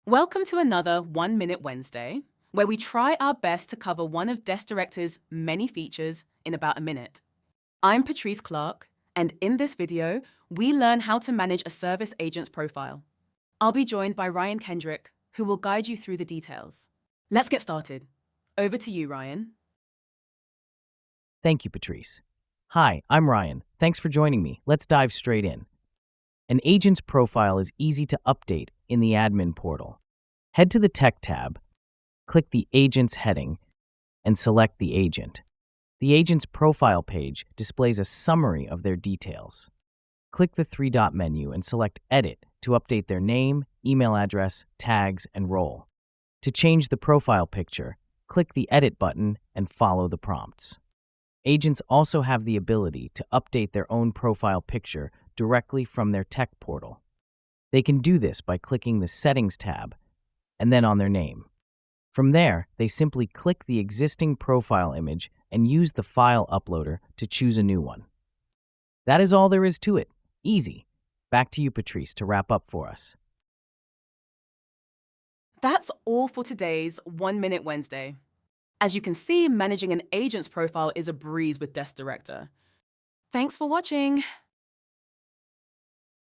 Welcome to another 1 Minute Wednesday, where we try our best to cover one of Desk Director's many features in about a minute. I'm Patrice Clark, and in this video, we learn how to manage a service agent's profile. I'll be joined by Ryan Kendrick, who will guide you through the details. Let's get started. Over to you, Ryan. Thank you, Patrice. Hi, I'm Ryan. Thanks for joining me. Let's dive straight in. An agent's profile is easy to update in the admin portal. Head to the Tech tab, click the Agents heading, and select the agent. The agent's profile page displays a summary of their details. Click the three-dot menu and select Edit to update their name, email address, tags, and role. To change the profile picture, click the Edit button and follow the prompts. Agents also have the ability to update their own profile picture directly from their tech portal. They can do this by clicking the Settings tab and then on their name. From there, they simply click the existing profile image and use the file uploader to choose a new one. That is all there is to it. Easy. Back to you, Patrice, to wrap up for us. That's all for today's 1 Minute Wednesday. As you can see, managing an agent's profile is a breeze with Desk Director. Thanks for watching.